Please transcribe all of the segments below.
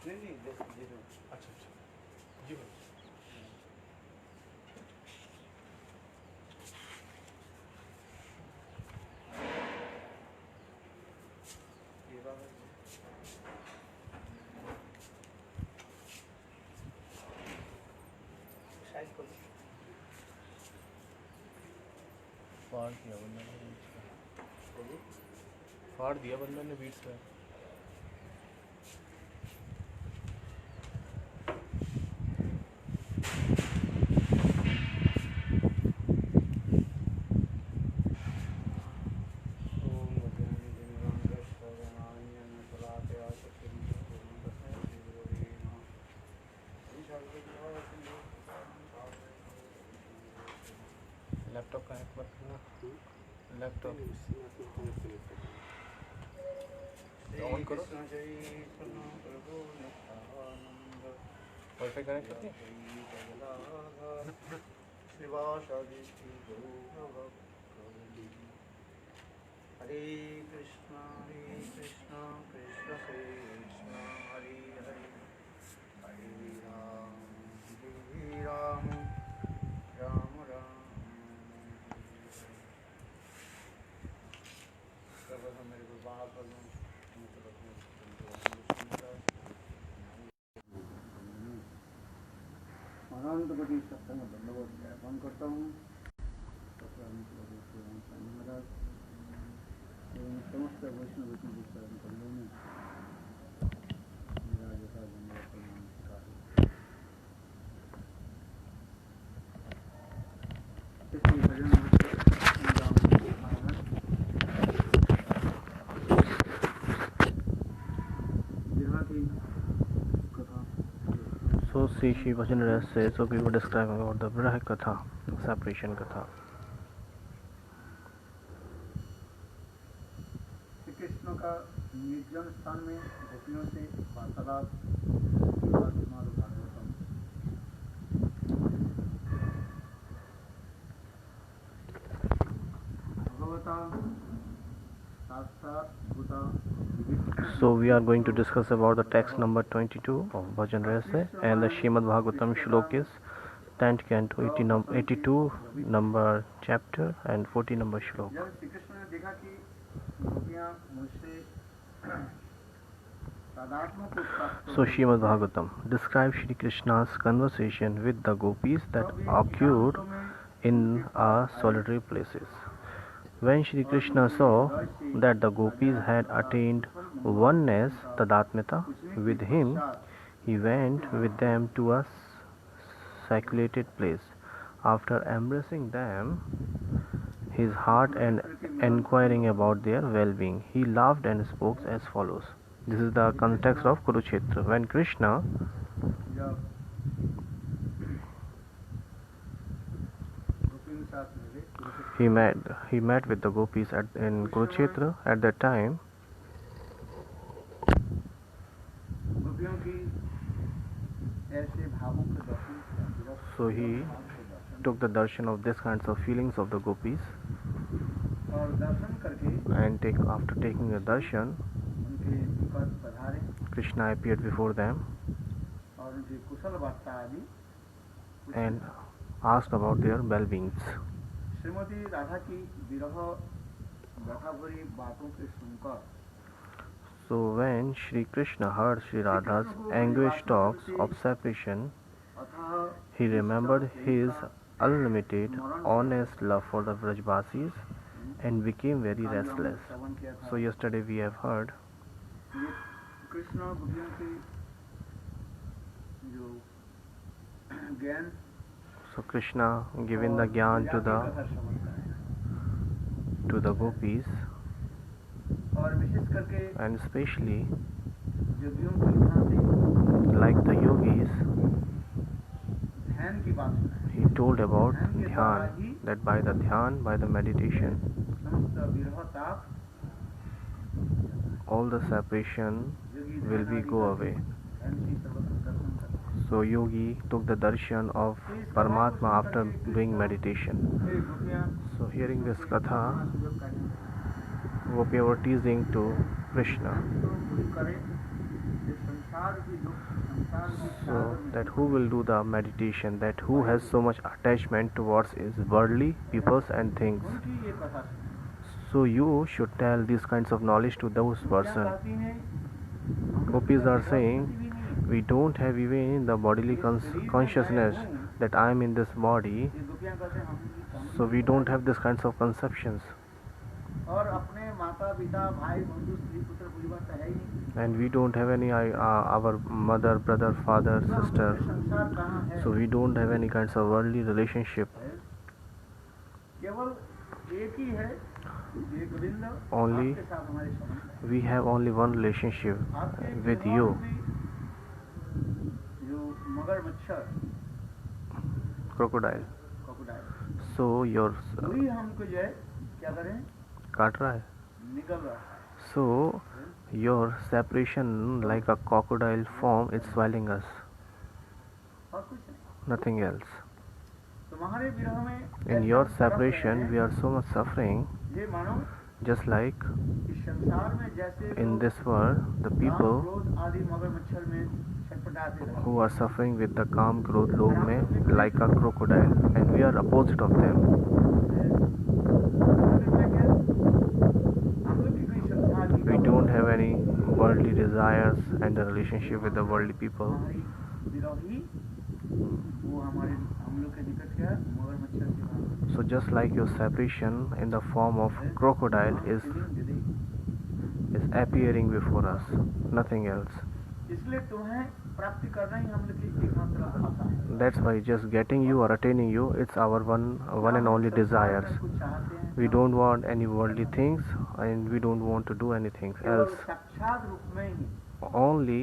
नहीं नहीं अच्छा अच्छा जी भाई फाड़ दिया बंदर ने बीच से लैपटॉप का हैक मत करना लैपटॉप ऑन करो वाईफाई कनेक्ट करते हरे कृष्णा कृष्ण कृष्ण हरे हरे हरे राम राम राम मेरे को बाहर कर दूँ अनंतपति सत्संग धन्यवाद ज्ञापन करता हूँ समस्त वैष्णव बंधुओं में मेरा जैसा धन्यवाद प्रणाम So Sri Bhajan Raj says, so we were describing about the Viraha Katha, separation Katha. Shri Krishna का निर्जन स्थान में गोपियों से वार्तालाप भागवतम भगवता शास्त्रा भूता So we are going to discuss about the text number 22 of Bhajan Rasa and the Shrimad Bhagavatam Shlokis 10th canto 82 number chapter and 40 number shlok. जब श्री कृष्ण ने देखा कि गोपियां मुझसे So Shrimad Bhagavatam describes Shri Krishna's conversation with the gopis that occurred in solitary places. When Shri Krishna saw that the gopis had attained oneness, Tadatmata, with him, he went with them to a secluded place. After embracing them, his heart and inquiring about their well-being, he laughed and spoke as follows. This is the context of Kurukshetra. When Krishna he met with the gopis in Kurukshetra at that time. So he took the darshan of this kinds of feelings of the gopis, and after taking the darshan, Krishna appeared before them and asked about their well-beings. So when Shri Krishna heard Shri Radha's anguish talks of separation, he remembered his unlimited, honest love for the Vrajvasis and became very restless. So yesterday we have heard so Krishna giving the gyan to the gopis, and especially like the yogis, he told about dhyan, that by the dhyan, by the meditation, all the separation will be go away. So yogi took the darshan of Paramatma after doing meditation. So hearing this katha, Gopi were teasing to Krishna. तो कोई करे ये संसार की दुख संसार की So सागर में that who will do the meditation, that who has so much attachment towards his worldly peoples and things. उनकी ये कथा सुने So you should tell these kinds of knowledge to those क्या person. कहती हैं Gopis are saying, we don't have even the bodily consciousness that I am in this body, ये गोपियां कहते हैं हम so we don't have these kinds of conceptions, और अपने माता पिता भाई बंधु स्त्री पुत्र परिवार तो है ही नहीं and we don't have any our mother, brother, father, sister, संसार कहाँ है so we don't have any kinds of worldly relationship. केवल एक ही है ये गोविंद Only आपके साथ हमारे संबंध है we have only one relationship आपके with विवाह you, भी जो मगर मच्छर crocodile. क्रोकोडाइल So your वही हमको जो है क्या करें काट रहा है. निगल रहा है So your separation like a crocodile form is swelling us, और कुछ नहीं nothing else. तुम्हारे विरह में In ऐसा your तड़प separation रहे we are so much suffering, हैं, ये मानो just like इस संसार में जैसे in लोग this world the काम, people क्रोध आदि मगर मच्छर में छटपटाते रहते who are suffering with the calm growth log mein like a crocodile, and we are opposite of them. हैं। इसमें क्या? हम लोग की कोई संसार की We don't have any worldly desires and a relationship with the worldly people. हमारी विरोही वो हमारे हम लोग के निकट क्या मगर मच्छर के भाव So just like your separation in the form of crocodile is appearing before us, nothing else. इसलिए तुम्हें प्राप्ति करना ही हम लोग की एकमात्र आशा है That's why just getting you or attaining you, it's our one and only desires. कुछ चाहते हैं We don't want any worldly things, and we don't want to do anything केवल else. साक्षात रूप में ही Only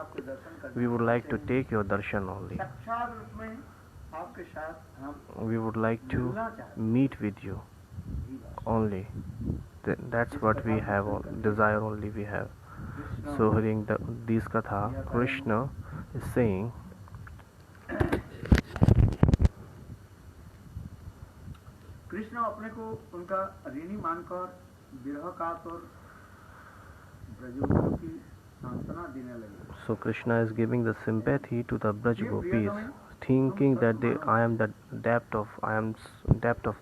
आपके दर्शन करना we would like to take your darshan only. साक्षात रूप में आपके साथ हम We would like to मिलना चाहते meet with you हैं only. That's what we have, desire only we have. So hearing these katha, Krishna is saying, Krishna अपने को उनका ऋणी मानकर विरह का और ब्रजगोपियों की सांत्वना देने लगे so Krishna is giving the sympathy to the Braj Gopis, thinking that I am the depth of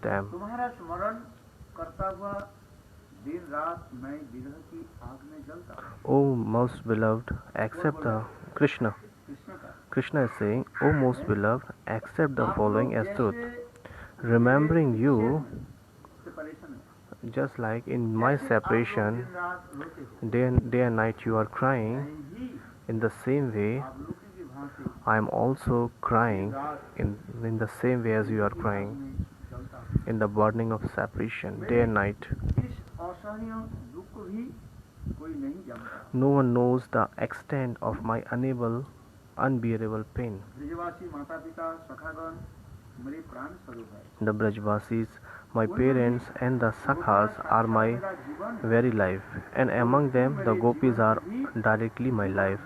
them. तुम्हारा स्मरण करता हुआ दिन रात मैं विरह की आग में जलता हूँ। O most beloved, accept the Krishna. Krishna का Krishna is saying, O most beloved, accept the आप following लोग as truth. जैसे Remembering you, separation में, just like in my जैसे आप लोग separation, दिन रात रोते हो, day and night you are crying, मैं भी in the same way आप लोगों की भांति I am also crying in the same way as you are आग crying, में जलता हूँ। in the burning of separation, day and night. इस असहनीय दुख को भी कोई नहीं जानता। No one knows the extent of my unbearable pain. ब्रजवासी माता पिता सखागण मेरे प्राण स्वरूप है। The Brajvasis, my parents and the Sakhas are my मेरा जीवन very life, and among them the gopis are directly my life,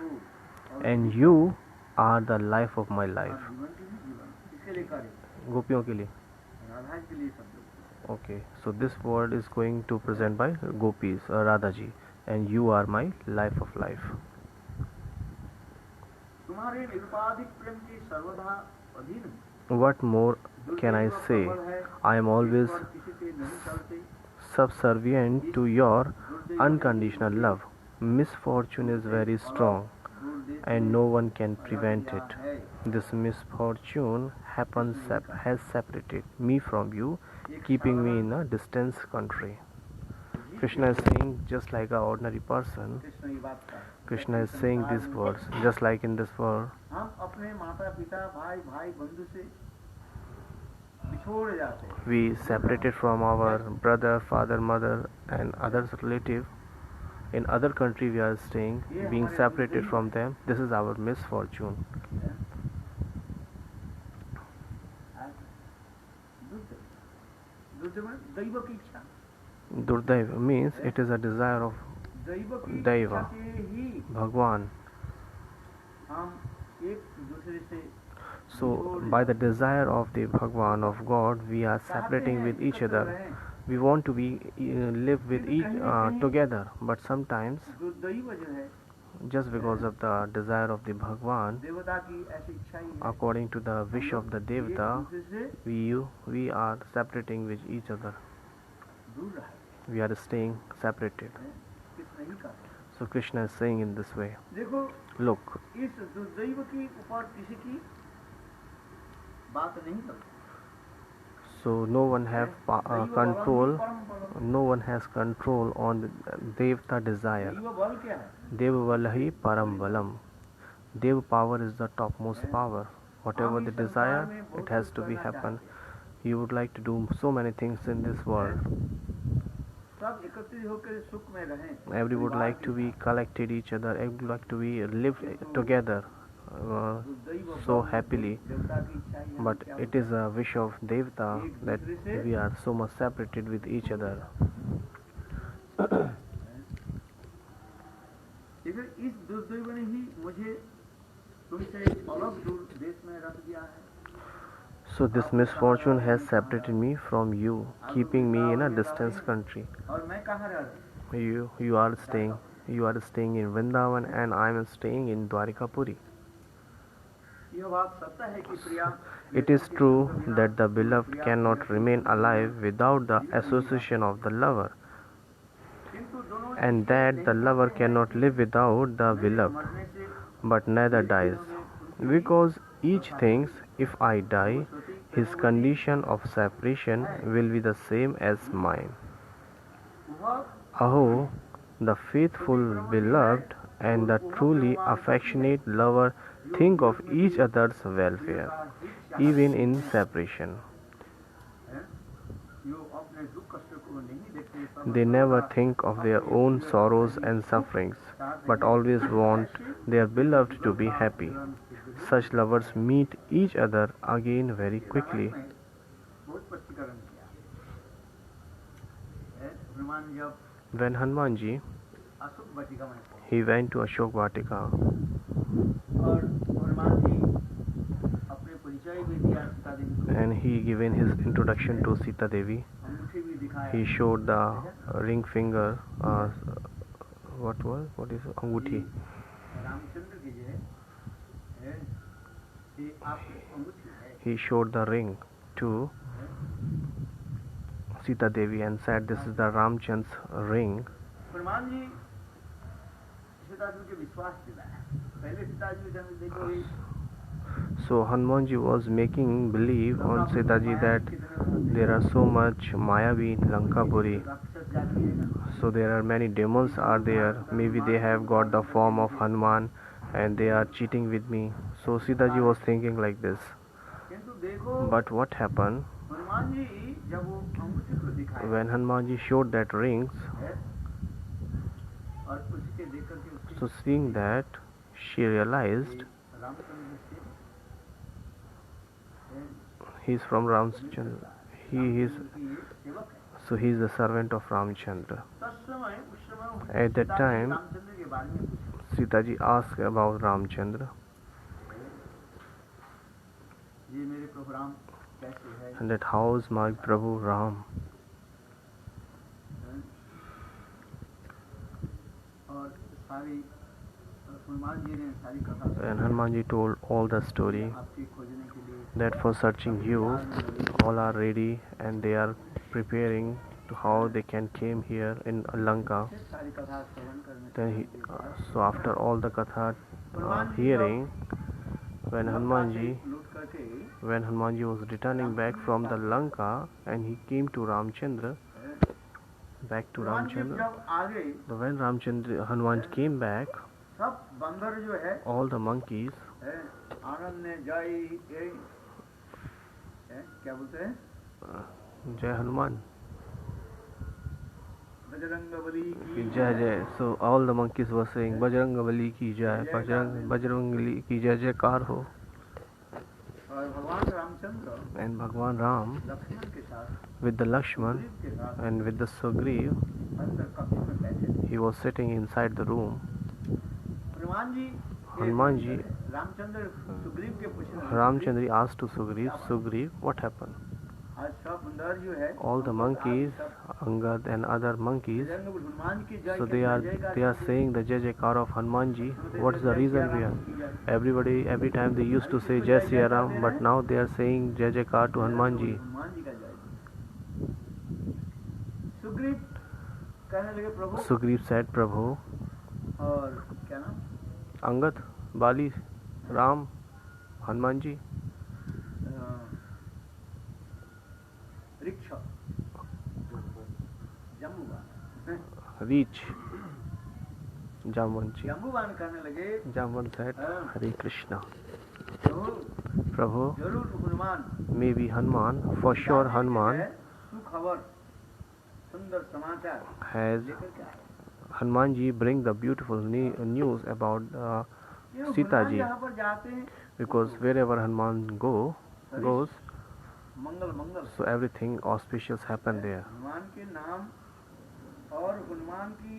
and you are the life of my और life. जीवन की भी जीवन किसके लिए करे गोपियों के लिए. राधा के लिए सब लोग Okay, so this word is going to present by gopis, Radha ji, and you are my life of life. तुम्हारे निरुपाधिक प्रेम की सर्वदा अधीन हूँ। What more can I say? I am always और किसी से नहीं चलते subservient to your unconditional love. Misfortune is very strong, and no one can prevent it. This misfortune has separated me from you, keeping me in a distant country. Krishna is saying, just like an ordinary person, Krishna ये बात का Krishna is saying these words, just like in this world, हम अपने माता पिता भाई भाई बंधु से बिछोड़ जाते हैं we separated from our brother, father, mother, and others relative. In other country we are staying, being separated from them. This is our misfortune. दुर्दैव दैव की इच्छा Durdaiva means it is a desire of दैव की दैव। इच्छा से ही Bhagwan. हम एक दूसरे से So by the desire of the Bhagwan of God, we are separating with each other. we want to be live with each together, but sometimes दुर्दैव जो है just because of the desire of the Bhagwan, देवता की ऐसी इच्छा ही है according to the wish of the एक Devata, दूसरे से we are separating with each other. दूर रहा We are staying separated. किस नहीं का So Krishna is saying in this way, देखो look, इस दुर्दैव के ऊपर किसी की बात नहीं करती so no one have control, no one has control on the Devata desire. दैव बल क्या है Deva Valahi Param Balam. Dev power is the topmost power. Whatever the desire, it has to be happen. You would like to do so many things in this world. सब एकत्रित होकर सुख में रहें Every would like to be collected each other. Every would like to be live together so happily. देवता की इच्छा ही है But it is a wish of Devata that we are so much separated with each other. लेकिन इस दुर्दैव ने ही मुझे तुमसे अलग दूर देश में रख दिया है So this misfortune has separated me from you, keeping me in a distant country. और मैं कहाँ रह रहा हूँ You are staying in Vrindavan and I am staying in Dwarikapuri. यह बात सत्य है कि प्रिया It is true that the beloved cannot remain alive without the association of the lover, किंतु दोनों and that the lover cannot live without the beloved, मरने से but neither dies. Because each thinks, if I die, his condition of separation will be the same as mine. वह Aho, the faithful beloved and the truly affectionate lover think of each other's welfare, even in separation. जो अपने दुख कष्ट को नहीं देखते They never think of their own sorrows and sufferings, but always want their beloved to be happy. Such lovers meet each other again very quickly. बहुत स्पष्टीकरण किया हनुमान जब When Hanumanji अशोक वाटिका में पहुंचे he went to Ashok Vatika और हनुमान जी अपने परिचय भी दिया सीता देवी को and he given his introduction to Sita Devi, अंगूठी भी दिखाया he showed the ring finger. What is Anguthi? Ramchandra की जो है ये आपकी अंगूठी है He showed the ring to Sita Devi and said, "This is the Ramchand's ring." Hanuman ji Sita ji के विश्वास दिलाया पहले सीता जी जन्म देखो ही So Hanumanji was making believe on Sita ji that there are so much Mayavi in Lankapuri. राक्षस जाति है ना So there are many demons are there. Maybe they have got the form of Hanuman and they are cheating with me. So Sita ji was thinking like this. किंतु देखो But what happened Hanuman ji जब वो अंगूठी को दिखाया when Hanumanji showed that rings? है, और उसके देख करके उसके So seeing that, she realized Ramchandra से he is from Ramchandra. He is उनकी ये सेवक है so he is the servant of Ramchandra. तत्समय उस समय At that Sita ji time, Ramchandra के बारे में पूछा Sita ji asked about Ramchandra ये मेरे प्रभु राम कैसे है and that how is my Prabhu Ram. और सारी हनुमान जी ने सारी कथा And Hanumanji told all the story आपकी खोजने के लिए that for searching you, all are ready and they are preparing to how they can came here in Lanka. सारी कथा श्रवण करने Then so after all the katha hearing, when Hanumanji लूट करके when Hanumanji was returning back from the Lanka and he came to Ramchandra, back to Hanuman ji Ramchandra. जब आ गए So when Hanuman came back, सब बंदर जो है all the monkeys आनंद ने जय क्या बोलते हैं Jai Hanuman, Bajrangbali ki Jai. So all the monkeys were saying Bajrangabali ki Jai, Bajrangabali ki Jai Jaykar ho. और भगवान Ramchandra And Bhagwan Ram Lakshman के साथ with the Lakshman सुग्रीव के साथ and with the Sugriv, अंदर कक्ष में बैठे थे he was sitting inside the room. Hanuman ji Hanuman ji Ramchandra Sugriva के पूछने Ramchandra asked to Sugriv, what happened? आज सब बंदर जो है all the monkeys, Angad and other monkeys, Bajrang Bali Hanuman की जय so कहते हैं, जय they are saying the Jai Jaikar of Hanumanji. What is the reason behind? Everybody, every time they used to say Jai Siya Ram, but now they are saying Jai Jaikar to Hanumanji. Hanuman ji का जय। सुग्रीव कहने लगे प्रभु, Sugriv said, Prabhu, और क्या नाम Angad, Bali, Ram, Hanumanji, रिक्ष जम्बूबान reach. Jamvanji. जम्बूबान कहने लगे Jamvan said, Hare Krishna. प्रभु Prabhu, जरूर Hanuman maybe Hanuman, for sure Hanuman सुखबर सुंदर समाचार has लेकर के आए। Hanumanji bring the beautiful news about ये Sita हनुमान ji, जहाँ पर जाते हैं because wherever Hanuman goes, Mangal Mangal so everything auspicious happen there. Hanuman के नाम और हनुमान की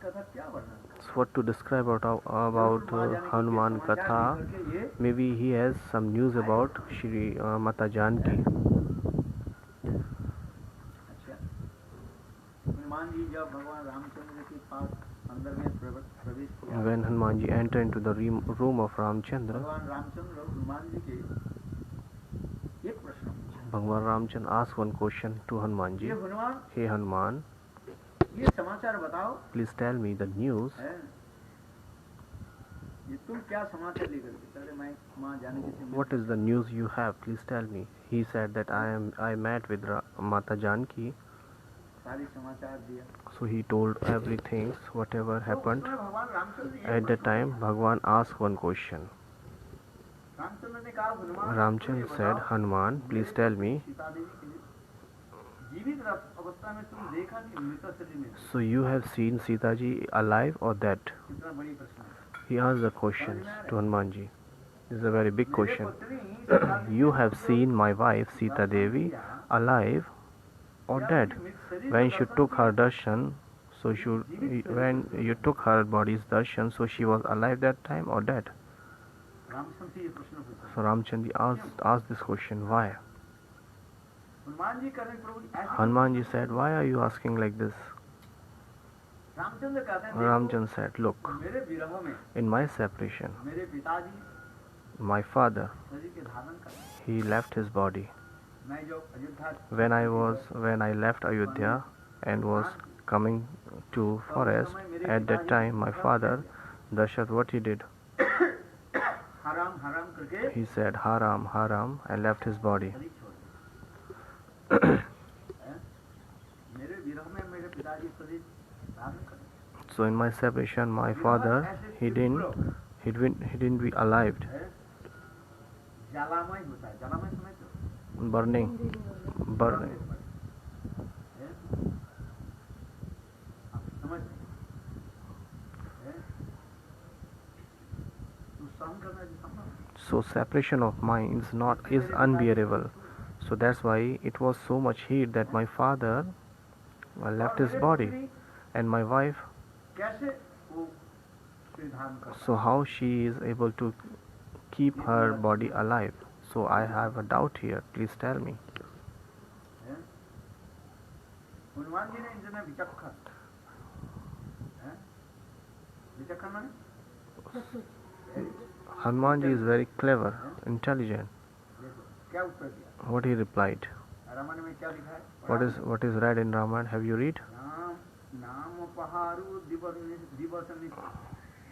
कथा क्या वर्णन So what to describe about Hanuman Katha? Maybe he has some news about Shri Mata Janki. अच्छा हनुमान जी जब भगवान रामचंद्र के पास अंदर में प्रवेश किया, When Hanumanji entered into the room of Ramchandra, भगवान रामचंद्र और हनुमान जी के एक प्रश्न पूछा, Bhagwan Ramchandra asked one question to Hanumanji. ये हनुमान Hey Hanuman, ये समाचार बताओ, please tell me the news. है ये तुम क्या समाचार लेकर के चले, मैं माँ जानकी से What is the news you have? Please tell me. He said that I met with Mata Janki. सारी समाचार दिया। So he told everything, whatever happened. तो भगवान रामचंद्र ये At that time, Bhagwan asked one question. Ramchandra ने कहा Hanuman Ramchandra said, Hanuman, please tell me. Sita Devi के जीवित अवस्था में तुम देखा कि मृत शरीर में, So you have seen Sita ji alive or dead? कितना बड़ी प्रश्न है। He asked the question to Hanumanji. This is a very big मेरे question. पत्नी Sita Devi You have seen my wife Sita Devi alive or dead? When she took her darshan, so when you took her body's darshan, so she was alive that time or dead? Ramchandra से ये प्रश्न पूछा। So Ramchandra asked this question. Why? Hanuman ji कह रहे हैं, प्रभु ऐसे Hanumanji said, why are you asking like this? Ramchandra कहते हैं, Ramchandra said, look, मेरे विरह में in my separation, मेरे पिताजी my father, शरीर के धारण कर, he left his body. मैं जो Ayodhya When I left Ayodhya and was coming to forest, at that time my father, Dasharatha, what he did? हराम हराम करके He said, Haram, Haram, and left his body. शरीर छोड़ दिया। मेरे विरह में मेरे पिताजी शरीर धारण कर, So in my separation, my father, he didn't be alive, ज्वालामय होता है, ज्वालामय समझते हो, burning. आप समझते हैं, तो सहन करना जी संभव है। So separation of minds is unbearable. So that's why it was so much heat that my father left his body, and my wife. कैसे वो शरीर धारण कर, So how she is able to keep her body alive? So I have a doubt here. Please tell me. Hanuman ji ने इतना विचक्षण, विचक्षण माने Hanumanji is very clever, intelligent. देखो क्या उत्तर दिया, What he replied? रामायण में क्या लिखा है, What is read in Ramayana? Have you read? नाम नाम पहाड़ू दिवस नित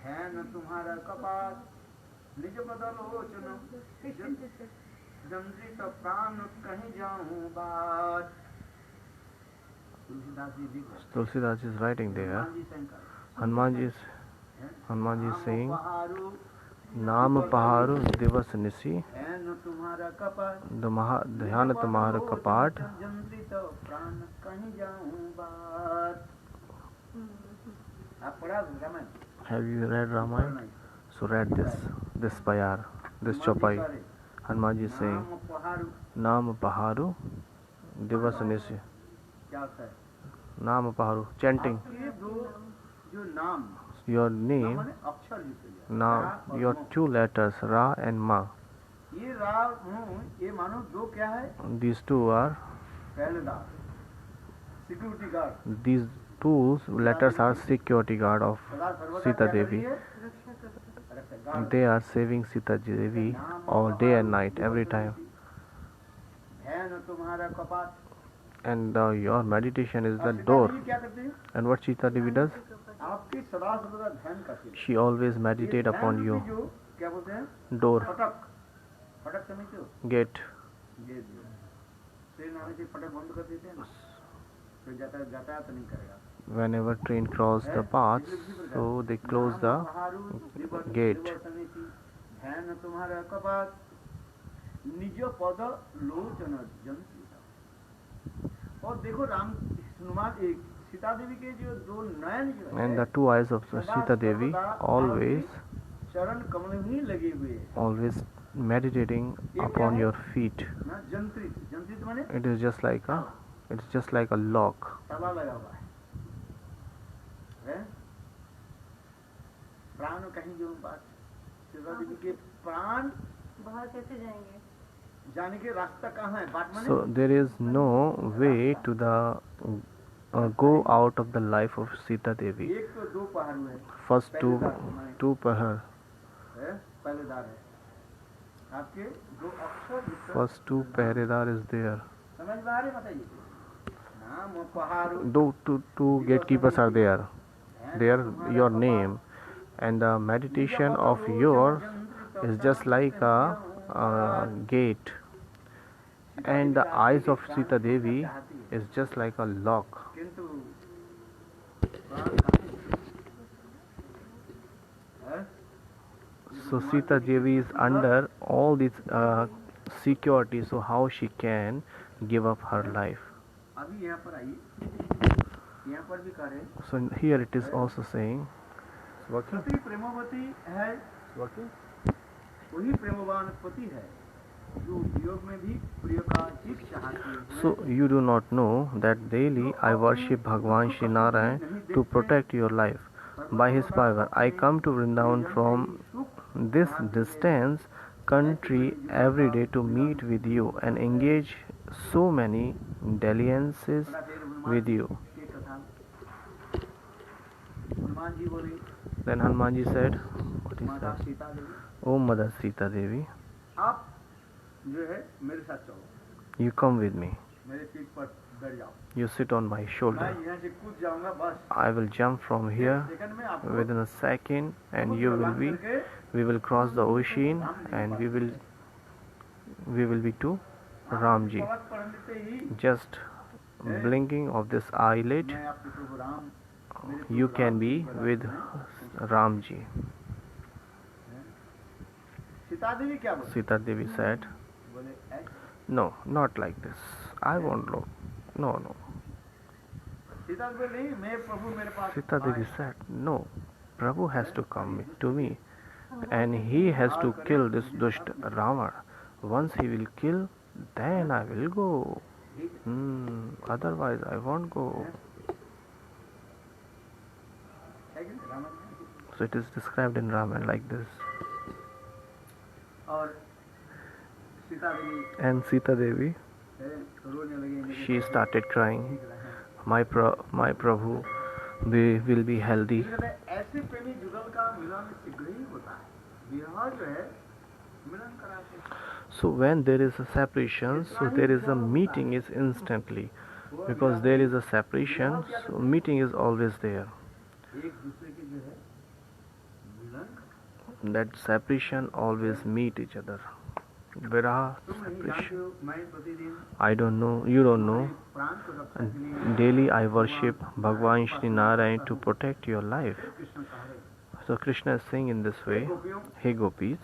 है न तुम्हारा कपाल, निज बदलोचन जंद्रित प्राण कहीं जाऊं बात। तुलसीदास जी लिख रहे हैं, Tulsidas is writing there. Hanuman ji Shankar, Hanumanji is saying, Paharu Naam paharu divas nisi, है न तुम्हारा कपाल, dhyan tumhara kapat. जंद्रित प्राण कहीं जाऊं बात। आप पढ़ा Ramayan, Have you read Ramayana? So read this payar, this chopai. Hanumanji is saying, नाम पहाड़ू Naam paharu divas nisi. क्या होता है, Naam paharu, chanting. आपके दो जो नाम, Your नाम name, माने अक्षर जिसे लिया, now रा और your म, 2 letters Ra and Ma. ये राम ये मानो दो क्या है These two are, पहरेदार security guard these two letters are security guard of सदा सर्वदा Sita क्या कर Devi. रही है रक्षा guard They are saving Sita Devi all day and night, every time. ध्यान तुम्हारा कपाट And your meditation is the Sita door. देवी क्या करती है And what Sita Devi does? आपकी सदा सर्वदा ध्यान करती है She always ये meditate ध्यान upon रूपी you. जो क्या बोलते हैं Door, फटक फटक समझते हो gate. ये ट्रेन आने से फटक बंद कर देते हैं ना फिर यातायात नहीं करेगा Whenever train cross the paths, so they close the gate. ध्यान तुम्हारा कपाट निज पद लोचन जंती और देखो राम हनुमान एक सीता देवी के जो दो नयन जो है And the two eyes of Sita Devi always, चरण कमल ही लगे हुए हैं always meditating upon your feet. ना जंत्रित जंत्रित माने It's just like a lock. ताला लगा हुआ है प्राण कहीं जो बात सीता देवी के प्राण बाहर कैसे जाएंगे? जाने के रास्ता कहाँ है बाट माने So there is no way to the go out of the life of Sita Devi. एक तो दो पहाड़ हुए First पहलेदार two pahar. है पहलेदार है आपके दो अक्षर जिसका First two pehredar is there. समझ में आ रही बताइए नाम पहाड़ Two gatekeepers are there. They are your name, and the meditation of yours is just like a gate, and the eyes of Sita Devi is just like a lock. किंतु प्राण कहाँ है? So Sita Devi is under all these security. So how she can give up her life? अभी यहाँ पर आइए यहाँ पर भी करें So here it is also saying. Working? सती प्रेमवती है Working? वही प्रेमवान पति है जो वियोग में भी प्रिय का जीत चाहती है So you do not know that daily I worship Bhagwan Shri Narayan to protect your life. By his power, I come to Vrindavan from this distance country every day to meet with you and engage so many dalliances with you. ये कथा हनुमान जी बोले Then Hanumanji said, what he माता said? Sita Devi O Mother Sita Devi, आप जो है मेरे साथ चलो you come with me. मेरे पीठ पर बैठ जाओ You sit on my मैं shoulder. यहाँ से कूद जाऊंगा बस I will jump from here second में आपको within a second, and you will be. We will cross the ocean, and we will be to Ramji. पलक पड़ने ही Just blinking of this eyelid, मैं आपके प्रभु राम मेरे you Prabhu can Ram be जी को with Ram हैं। Ramji. Sita Devi क्या बोले Sita Devi said, बोले ऐ, no, not like this. I won't look. No. Sita Devi बोली मैं प्रभु मेरे पास Sita Devi आए। said, no. Prabhu has to come to me, and he has to kill this Dusht Ravan. Once he will kill, then I will go. Otherwise, I won't go. है कि नहीं? रामायण में। So it is described in Ramayana like this. और Sita Devi And Sita Devi, रोने लगे she started crying. My Prabhu will be healthy. ऐसे प्रेमी जुगल का मिलन शीघ्र ही होता है विवाह जो है मिलन कराते हैं। So when there is a separation, so there is a meeting is instantly. Because there is a separation, so meeting is always there. एक दूसरे के जो है मिलन That separation always meet each other. Viraha तुम नहीं जानते separation. हो मैं प्रतिदिन I don't know, you don't know. प्राण को रक्षा के लिए Daily I worship Bhagwan Shri Narayan to protect your life. Krishna कह रहे So Krishna is saying in this way, गोपियों Hey Gopis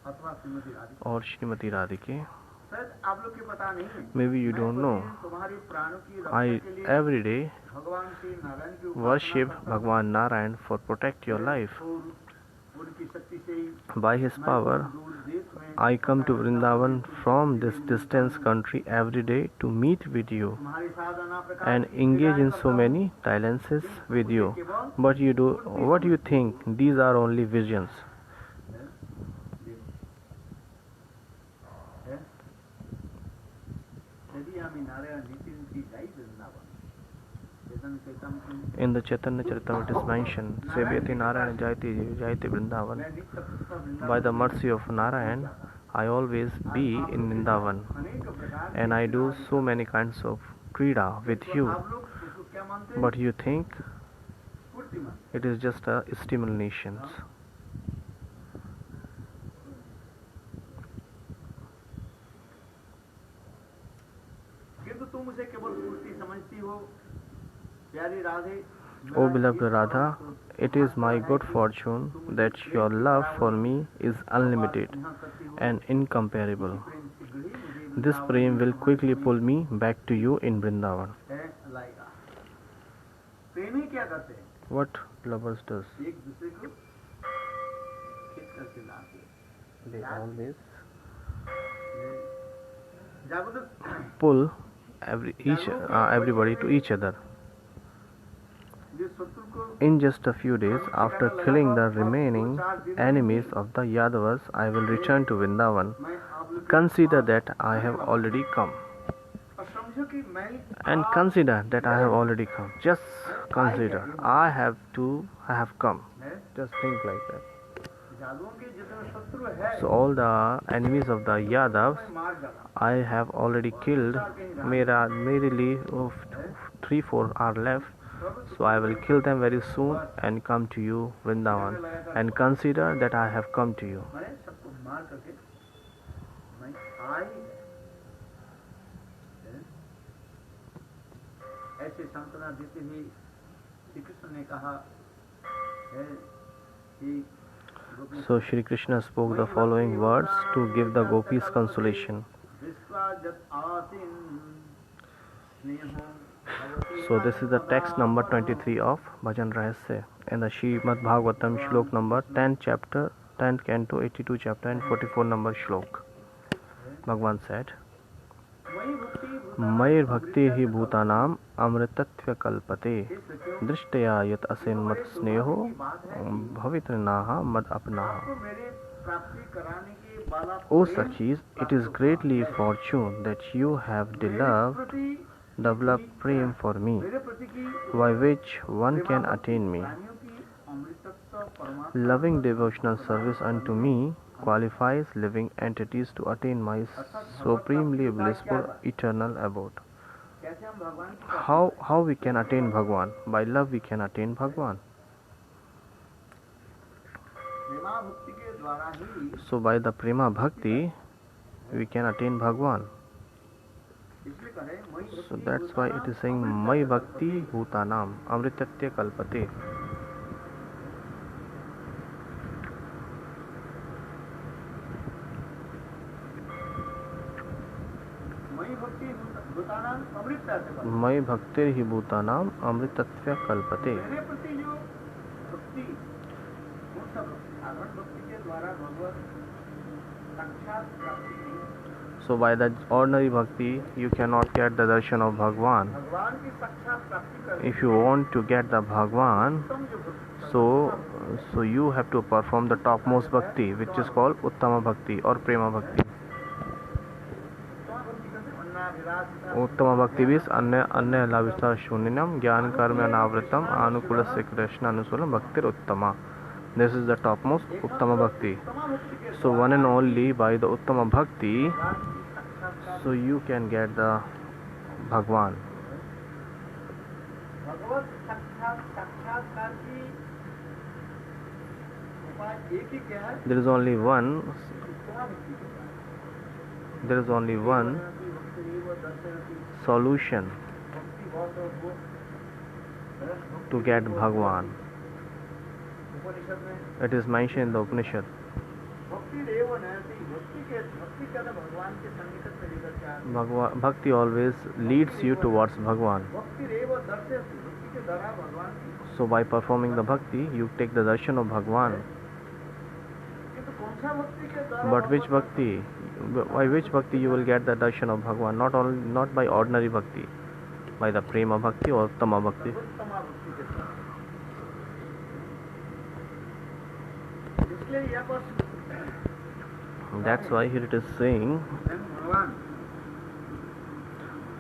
अथवा Shrimati Radhika or Srimati Radhike, शायद आप लोग के पता नहीं है maybe you मैं don't know. प्रतिदिन तुम्हारे प्राणों की रक्षा I के लिए every day भगवान श्री नारायण की उपासना worship करता हूँ। Bhagwan Narayan for protect your life. और उनकी शक्ति से ही By his मैं power, दूर देश में I come to Vrindavan from this distant country every day to meet with you तुम्हारी साधना प्रकार and की engage in क्रियाएं so करता many dalliances with you. केवल But you do what you think? These are only visions. Swami Narayan Nitin की जय Vrindavan. In the Chaitanya Charitamrita it is mentioned, Sevyati Narayana Jayati Jayati Vrindavan. By the mercy of Narayan, I always be in Vrindavan, and I do so many kinds of krida with you. But you think it is just a stimulations. किंतु तुम उसे केवल स्फूर्ति समझती हो, प्यारी Radhe. O beloved Radha, it is my good fortune that your love for me is unlimited and incomparable. This prem will quickly pull me back to you in Vrindavan. प्रेमी क्या करते हैं? What lovers does? एक दूसरे को खींच करके लाते हैं। They always जागृत pull everybody to each other. जो शत्रु को In just a few days after killing the remaining enemies of the Yadavas, I will return to Vrindavan. मैं आप लोग Consider that I have already come. और समझो कि मैं And consider that I have already come. Just consider. I have come. है Just think like that. जादुओं के जितने शत्रु है So all the enemies of the Yadavs, मैं मार डाला। I have already killed. Merely 3-4 are left. So I will kill them very soon and come to you, Vrindavan. And consider that I have come to you. मैंने सबको मार करके मैं आई ऐसे सांत्वना देते हुए श्री कृष्ण ने कहा है कि So Shri Krishna spoke the following words to give the gopis consolation. So this is the text number 23 of Bhajan Rahasya in the Srimad Bhagavatam shlok number 10 chapter 10th canto 82 chapter and 44 number shlok. Bhagavan said, Mayir bhakti hi bhutanam amritatva kalpate drishtaya yat asenmat sneho bhavitrinaha mad apnaha. O Sakhis, it is greatly fortune that you have developed prem for me, by which one can attain me. Loving devotional service unto me qualifies living entities to attain my supremely blissful eternal abode. How we can attain Bhagwan? By love we can attain Bhagwan. So by the prema bhakti we can attain Bhagwan. So that's why it is saying Mai Bhakti Bhutanam Amritatya Kalpate. मई भक्तिर ही भूतानाम अमृतत्व कल्पते. So by the ordinary bhakti you cannot get the darshan of Bhagwan. If you want to get the Bhagwan, so you have to perform the topmost bhakti, which is called Uttama Bhakti or Prema Bhakti. उत्तम भक्ति भी अन्य लाभिष्ठा शून्यम ज्ञान कर्म अनावृतम अनुकूल से कृष्ण अनुसूलम भक्तिर उत्तमा. This is the topmost Uttama Bhakti. So one and only by the Uttama Bhakti, so you can get the Bhagwan. There is only one solution to get Bhagwan. It is mentioned in the Upanishad. Bhakti always leads you towards Bhagwan. So by performing the bhakti, you take the darshan of Bhagwan. But which bhakti? By which bhakti you will get the darshan of Bhagwan? Not by ordinary bhakti, by the prema bhakti or uttama bhakti. That's why here it is saying,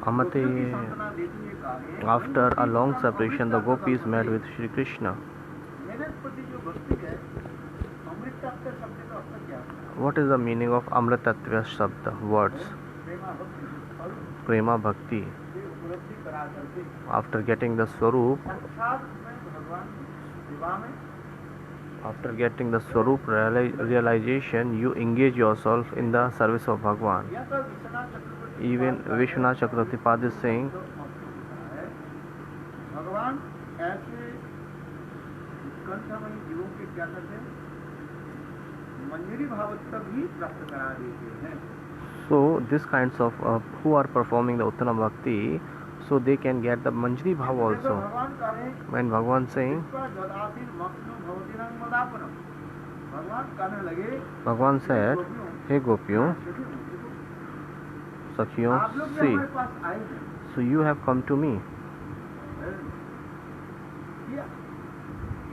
Amate, पुत्र की सांत्वना देते हुए कहा, after a long separation, the gopis met with Shri Krishna. मेरे प्रति जो भक्ति है, अमृत तत्व शब्द का अर्थ क्या है? What is the meaning of Amritatva Shabda words? प्रेमा भक्ति, और Prema Bhakti. ये उपलब्धि करा करके After getting the Swarup, साक्षात में भगवान की सेवा में after getting the Swarup realization, you engage yourself in the service of Bhagwan. या तो विश्वनाथ चक्रवर्ती Even Vishwanath Chakravarti Pad is saying, जो अर्थ है, भगवान ऐसे कंठमणि जीवों के क्या करते हैं, मंजरी भाव तक भी प्राप्त करा देते हैं। so these kinds of who are performing the Uttama Bhakti, so they can get the Manjari Bhav also. भगवान कहे When Bhagwan saying, जदासीन मक्नु भवतीनां मदापनम, भगवान कहने लगे, Bhagwan said, Hey Gopiyon, Sakhiyon, आप लोग जो see, हमारे पास आए हैं, so you have come to me. ये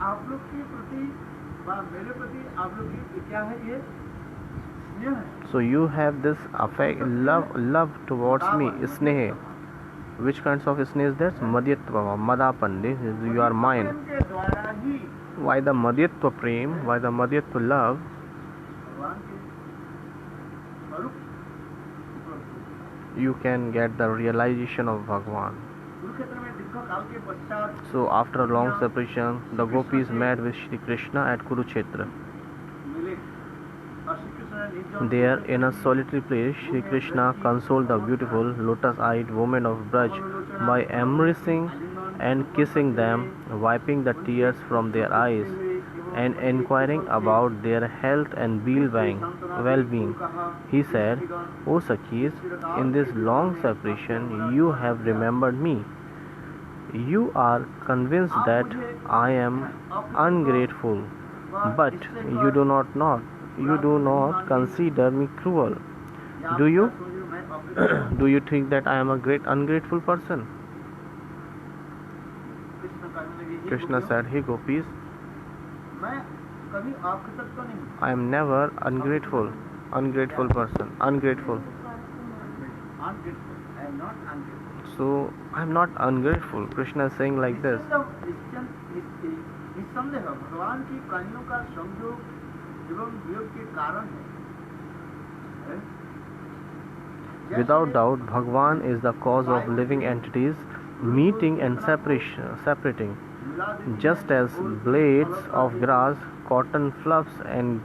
आप लोग के प्रति व मेरे प्रति आप लोग की क्या है, ये स्नेह है। So you have this affect, love towards me, sneha. Which kinds of sneha is that? Madhyatva, Madapan, you are mine. प्रेम के द्वारा ही Why the Madhyatva prem, why the Madhyatva love? भगवान के स्वरूप उपलब्ध You can get the realization of Bhagwan. Kurukshetra में दीर्घ काल के पश्चात So after a long separation, the gopis met with Shri Krishna at Kurukshetra. मिले और श्री कृष्ण ने निर्जन There, in a solitary place, Shri Krishna consoled the beautiful lotus-eyed women of Braj by embracing and kissing them, wiping the tears from their eyes, and inquiring about their health and well-being. He said, O Sakhis, in this long separation, you have remembered me. You are convinced that I am ungrateful, but you do not consider me cruel. Do you? Do you think that I am a great ungrateful person? Krishna said, Hey gopis, मैं कभी अकृतज्ञ नहीं हूँ। I am never ungrateful person, ungrateful. Ungrateful. I am not ungrateful. So I am not ungrateful. Krishna is saying like this. निस्संदेह भगवान की प्राणियों का संयोग एवं वियोग के कारण है। Without doubt, Bhagwan is the cause of living entities meeting and separating. Just as blades of grass, cotton fluffs and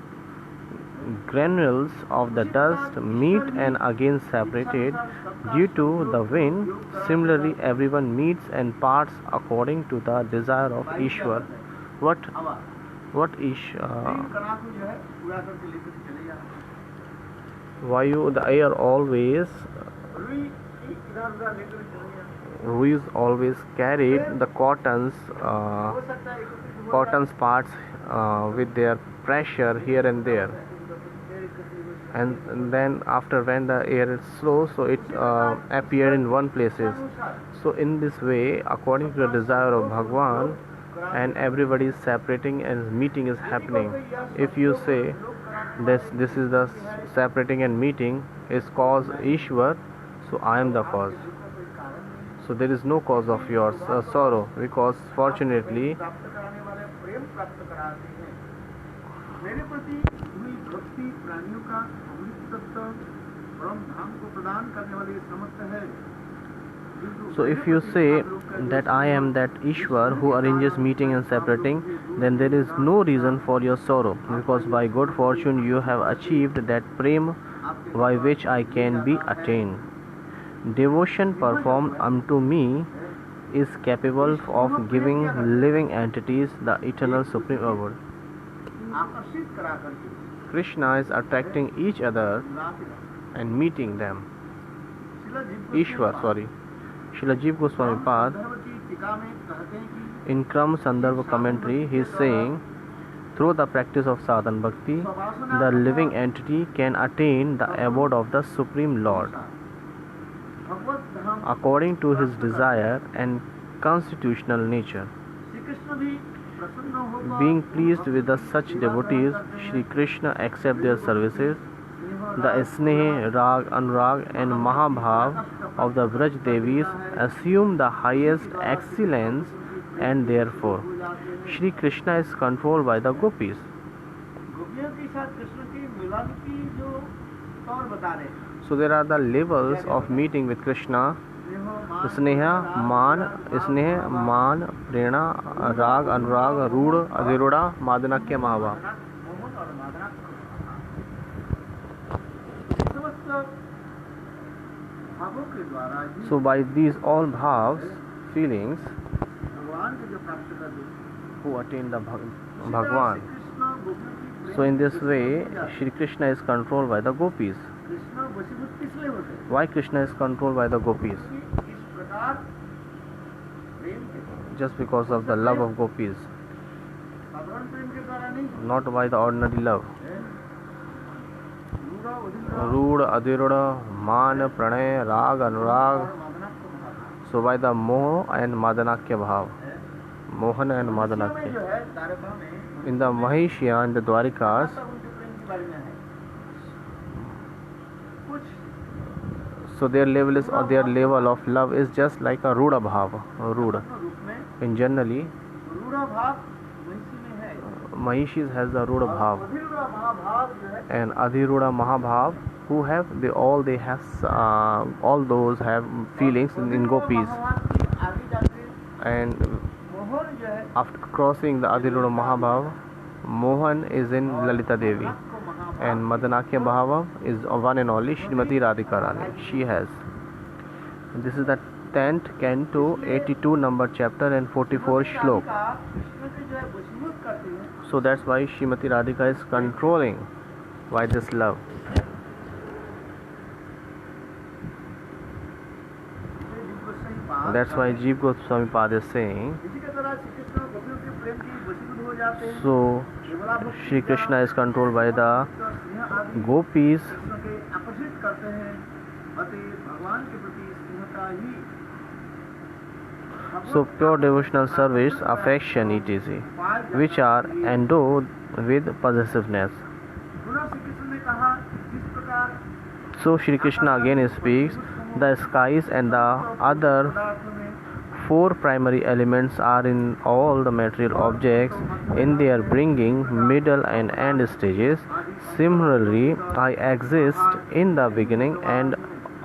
granules of the dust meet and again separated due to the wind, similarly everyone meets and parts according to the desire of Ishwar. What is कनाकू जो है पूरा करके लेकर चले जा Vayu, the air always रुई इधर उधर लेकर चले जा Ruis always carried the हो सकता है एक cotton's parts with their pressure here and there, and then after when the air is slow, so it appeared in one places. So in this way, according to the desire of Bhagwan, and everybody is separating and meeting is happening. If you say this is the separating and meeting is cause Ishwar, so I am the cause. So there is no cause of yours sorrow, because fortunately प्राप्त कराने वाले प्रेम प्राप्त कराते हैं। मेरे प्रति हुई भक्ति प्राणियों का अमृत तत्व परम धाम को प्रदान करने वाले समर्थ है। So if you say that I am that Ishwar who arranges meeting and separating, then there is no reason for your sorrow, because by good fortune you have achieved that prem by which I can be attained. Devotion performed unto me is capable of giving living entities the eternal supreme abode. आकर्षित करा करके Krishna is attracting each other latte and meeting them. Shila Ishwar, Srila Jiva Goswami Pad, की टीका में कहते हैं कि in Kram Sandarbha commentary, he is saying, through the practice of sadhan bhakti, the living entity can attain the abode of the Supreme Lord Bhagavad Dham according to his desire and constitutional nature. Shri Krishna भी प्रसन्न होकर Being pleased with the such devotees, Shri Krishna accepts their services The Sneh, Rag, Anurag and Mahabhav of the Braj Devis assume the highest excellence, and therefore Shri Krishna is controlled by the gopis. गोपियों के साथ कृष्ण की मिलन की जो तौर बता रहे हैं, So there are the levels of meeting with Krishna: Sneha, Man, Prena, Rag, Anurag, Rood, Adiruda, Madanakya, Mahava. Mohan और मादना समस्त भावों के द्वारा ही So by these all bhavs, feelings, भगवान को जो प्राप्त कर दे, who attain the Bhagwan. Krishna गोपियों की So in this way, Shri Krishna is controlled by the gopis. Krishna वशीभूत किस लिए होते हैं? Why Krishna is controlled by the gopis? कि इस प्रकार प्रेम के द्वारा, Just because of the love of gopis, साधारण प्रेम के द्वारा नहीं, not by the ordinary love. रूढ़ उदित Rood, Adiruda, Man, Pranay, Rag, Anurag. और मादना को महाभाव। So by the Moh and Madanakya Bhav. Mohan and में Madanakya. जो है द्वारका में In the Mahishya and the Dwarikas, सब उनके प्रेम के बारे में है। कुछ so their level of love is just like a Ruda Bhav. Ruda. रूप में In generally, रूढ़ भाव महिषी में है, Mahishis has the Ruda Bhav. अभिरूढ़ महाभाव जो है And Adhiruda Mahabhav, who have all those have feelings in gopis. भगवान की आगे जाके And मोहन जो है after crossing the Adhiruda Mahabhav, Mohan is in Lalita Devi. को महाभाव And Madanakya Bhava is one and only Srimati Radhika Rani. She has. This is the 10th canto, 82 number chapter and 44 shlok. का कृष्ण के जो है वशीभूत करते हैं, So that's why Srimati Radhika is controlling by this love. इसे जीव गोस्वामी पाद That's why Jeev Goswami Pad is saying, इसी के द्वारा श्री कृष्ण गोपियों के प्रेम की वशीभूत हो जाते हैं। so केवला भक्ति Shri Krishna is controlled by the स्नेह आदि gopis. कृष्ण के आकर्षित करते हैं, अतः भगवान के प्रति स्नेहता ही So pure devotional service, affection, etc., which are endowed with possessiveness. पुनः श्री कृष्ण ने कहा, जिस प्रकार So Shri Krishna again speaks, the skies and the other पदार्थों में four primary elements are in all the material objects in their bringing, middle and end stages. Similarly, I exist in the beginning and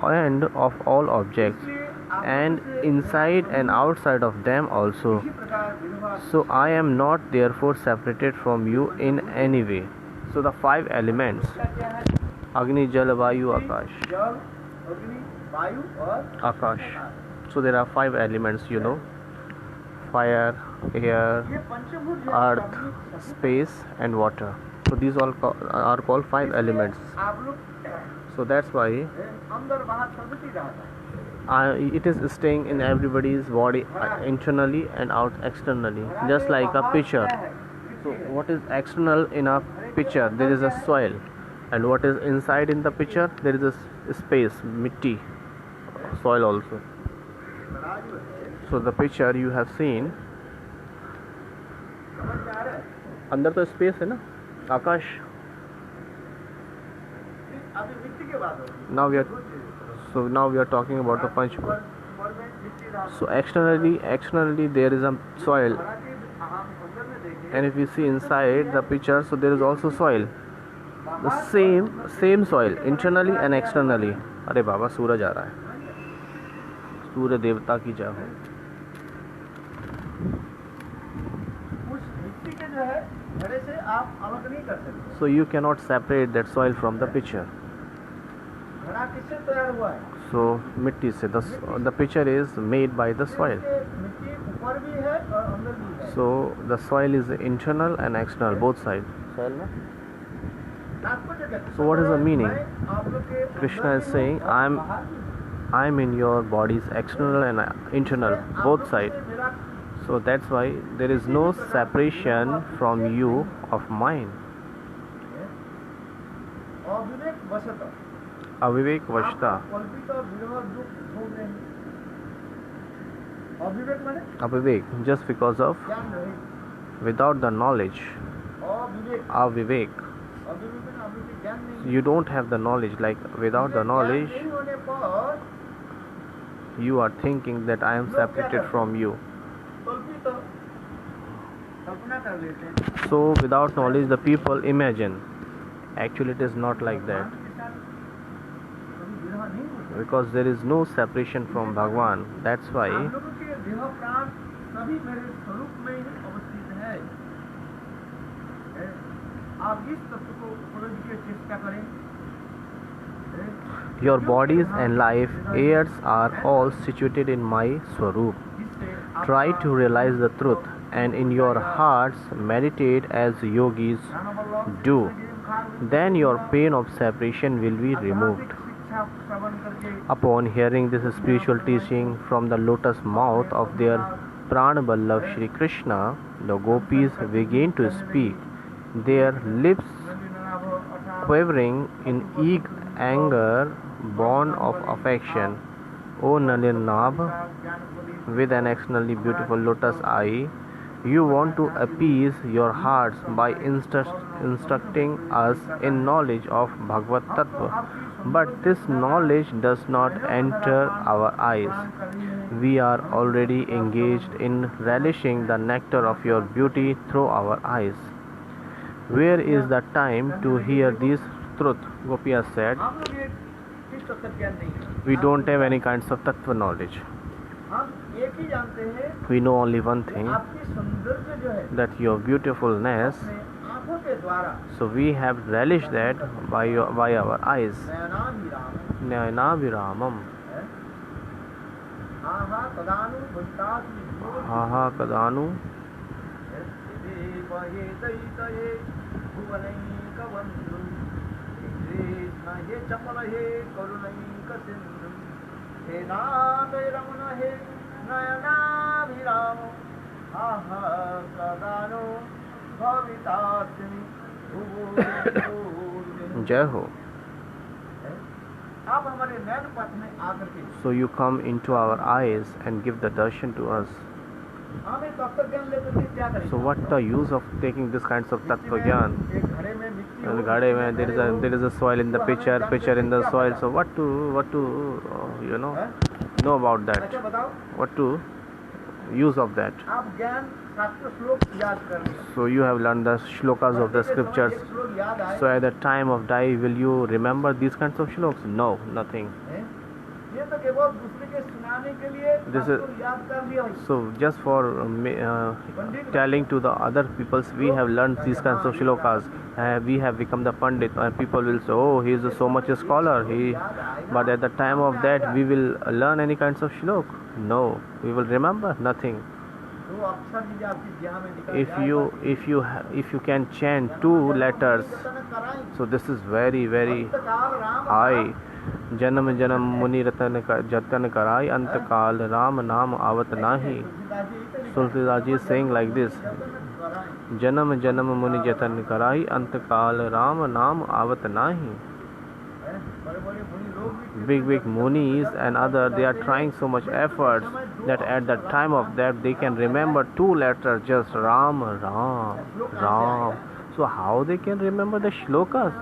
end of all objects, and inside and outside of them also. इसी प्रकार विधवा So I am not therefore separated from you in any way. So the five elements: क्या है? Agni, Jal, Vayu, Akash. जल, अग्नि, वायु और Akash. So there are five elements, fire, air, ये पंचभूत जो है earth, space and water. So these all are called five elements. आप लोग So that's why अंदर बाहर सर्वती रहता है। it is staying in everybody's body, internally and out externally, just like a pitcher. So what is external in a pitcher? There is a soil, and what is inside in the pitcher? There is a space, mitti, soil also. So the pitcher you have seen, अंदर तो space है ना, आकाश. अभी मिट्टी के बाद होगी। Now we are talking about the Panchbhut. मर में मिट्टी डाल So externally there is a soil, हालांकि हम अंदर में देखें and if we see inside the pitcher, so there is also soil. The same soil, internally and externally. अरे बाबा सूरज आ रहा है, सूर्य देवता की जय हो. उस मिट्टी के जो है घड़े से आप अलग नहीं कर सकते। So you cannot separate that soil from the pitcher. घड़ा किससे तैयार हुआ है? So मिट्टी से the pitcher is made by the soil. मिट्टी ऊपर भी है और अंदर भी है। So the soil is internal and external, both sides. Soil na? तात्पर्य क्या है? So what is the meaning? मैं आप लोग के Krishna is अंदर भी saying, हूँ और बाहर भी हूँ। I am in your bodies, external and internal, आप both लोग sides. से मेरा So that's why there is no separation from you of mine. अविवेक वशत Avivek Vashta. आप कल्पित और विरोध दुख भोग रहे हैं। अविवेक माने Avivek, just because of ज्ञान नहीं, without the knowledge. अविवेक Avivek. अभी भी ना, अभी भी ज्ञान नहीं है। You don't have the knowledge. Like without the ज्ञान knowledge, नहीं होने पर you are thinking that I am separated from you. कल्पित कल्पना कर लेते हैं। So without knowledge, the people imagine. Actually, it is not like that. भगवान के साथ कभी विरह नहीं होता। Because there is no separation from Bhagwan. That's why आप लोगों के देह प्राण सभी मेरे स्वरूप में ही अवस्थित है। आप इस तत्व को उपलब्धि की चेष्टा करें। your bodies and life airs are all situated in my Swarup. Try to realize the truth and in your hearts meditate as yogis do. Then your pain of separation will be removed. Upon hearing this spiritual teaching from the lotus mouth of their Pran Vallabh Shri Krishna, the gopis began to speak, their lips quivering in eager anger born of affection. O Nalinabh, with an externally beautiful lotus eye, you want to appease your hearts by instructing us in knowledge of Bhagavad Tattva. But this knowledge does not enter our eyes. We are already engaged in relishing the nectar of your beauty through our eyes. Where is the time to hear this truth? Gopiya said, we don't have any kinds of tattva knowledge. We know only one thing, that your beautifulness. So we have relished that by our eyes. Nayana viramam. Aha kadanu. Jai Ho. So you come into our eyes and give the darshan to us. So what the use of taking this kinds of tattva gyan? And ghade mein there is a soil in the pitcher in the soil. So what to know about that? What to use of that? So you have learned the shlokas of the scriptures. So at the time of die, will you remember these kinds of shlokas? No, nothing. This is so just for telling to the other peoples, we have learned these kinds of shlokas. We have become the pandit, and people will say, oh, he is so much a scholar. But at the time of that, we will learn any kinds of shlok? No, we will remember nothing. If you can chant 2 letters, so this is very, very high. Janam janam muni ratan jatan karai antakal ram naam avat nahi. Tulsidas ji is saying like this: Janam janam muni jatan karai antakal ram naam avat nahi. Big munis and other, they are trying so much efforts that at the time of that they can remember 2 letters, just Ram, Ram, Ram. So how they can remember the shlokas?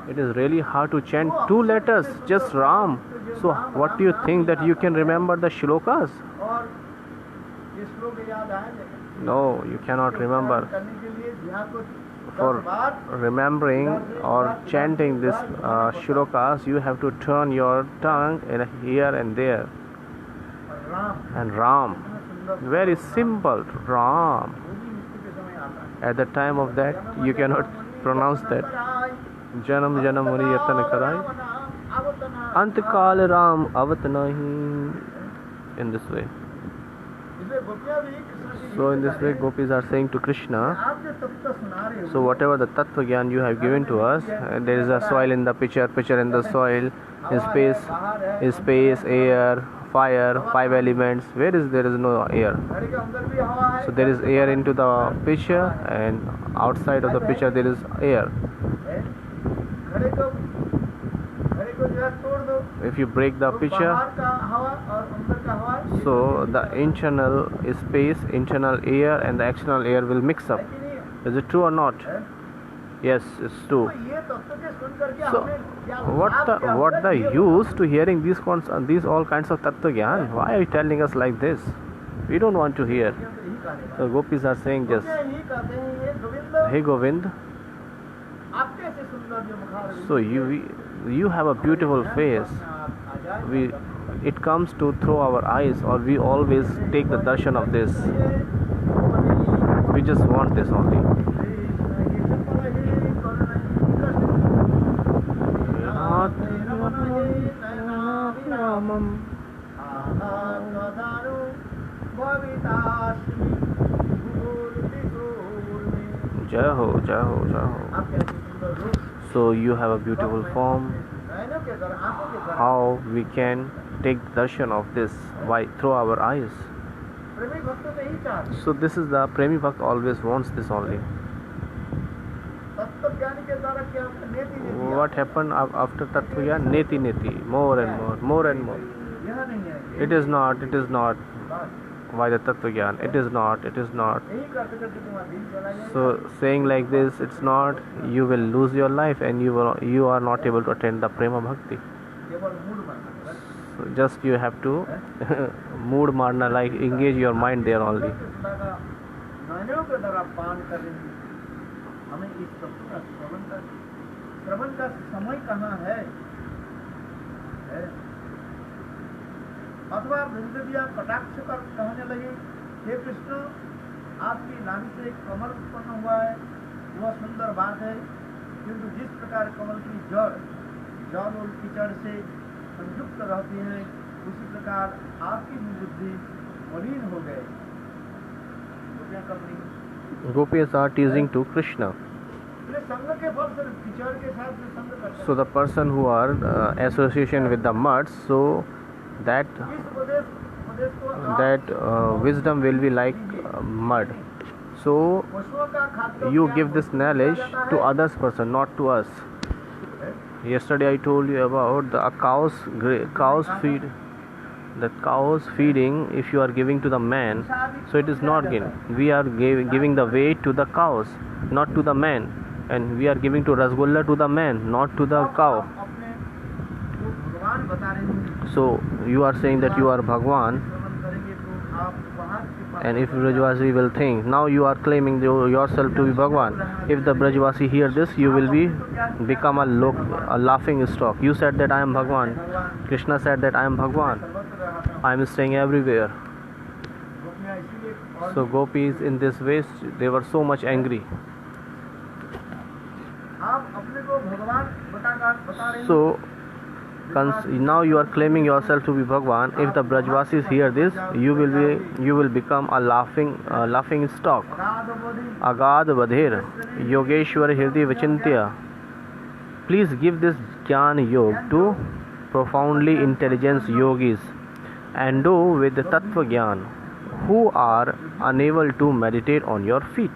It is really hard to chant 2 letters, just Ram. So what do you think that you can remember the shlokas? No, you cannot remember. For remembering or chanting this shlokas, you have to turn your tongue in here and there. And Ram, very simple, Ram. At the time of that, you cannot pronounce that. Janam janam muni yatan karai antakal ram avat nahi. In this way. So in this way, gopis are saying to Krishna, so whatever the tattva gyan you have given to us, there is a soil in the pitcher in the soil, in space, air, fire, 5 elements. There is no air. So there is air into the pitcher, and outside of the pitcher there is air. If you break the pitcher, so the internal space, internal air and the external air will mix up. Is it true or not? Yes, it's तो true. ये तत्व के सुन करके So, हमें क्या what लाभ क्या the होता है, ये use to hearing these all kinds of tattva gyan? Why are you telling us like this? We don't want to hear. बताओ। यही कहने So gopis are saying वाले। just, तो यही कहते हैं, ये गोविंद hey Govind, आपके से सुंदर जो मुखार so you have a beautiful face. We it comes to through our eyes, or we always take the darshan of this. We just want this only. Jai ho, jai ho, jai ho. So you have a beautiful form. How we can take darshan of this through our eyes? So this is the Premi Bhakt always wants this only. What happened after Tattva Gyan? Neti neti, more and more, more and more. It is not. Why the Tattva Gyan? It is not. So saying like this, it's not. You will lose your life, and you are not able to attend the Prema Bhakti. So just you have to mood marna, like engage your mind there only. हमें इस तत्व का श्रवण का समय कहाँ है? अथवा वृंदविया कटाक्ष कर कहने लगे, हे कृष्ण, आपकी नाभि से एक कमल उत्पन्न हुआ है, वह सुंदर बात है, किंतु जिस प्रकार कमल की जड़ जल और कीचड़ से संयुक्त रहती है, उसी प्रकार आपकी बुद्धि मलिन हो गए। तो क्या करनी? Gopis are teasing to Krishna. So the person who are association with the mud, so that wisdom will be like mud. So you give this knowledge to others person, not to us. Yesterday I told you about the cows feed. The cows feeding, if you are giving to the man, so it is not given. We are giving the weight to the cows, not to the man, and we are giving to Rasgulla to the man, not to the cow. So you are saying that you are Bhagwan, and if Brajvasi will think, now you are claiming yourself to be Bhagwan. If the Brajvasi hear this, you will become a laughing stock. You said that I am Bhagwan. Krishna said that I am Bhagwan. I am staying everywhere. So gopis in this way, they were so much angry. So now you are claiming yourself to be Bhagwan. If the Brajvasis hear this, you will become a laughing stock. Agad Badhir Yogeshwar Hirdi Vachintya. Please give this Jnana Yog to profoundly intelligent yogis and do with the Tattva Gyan who are unable to meditate on your feet.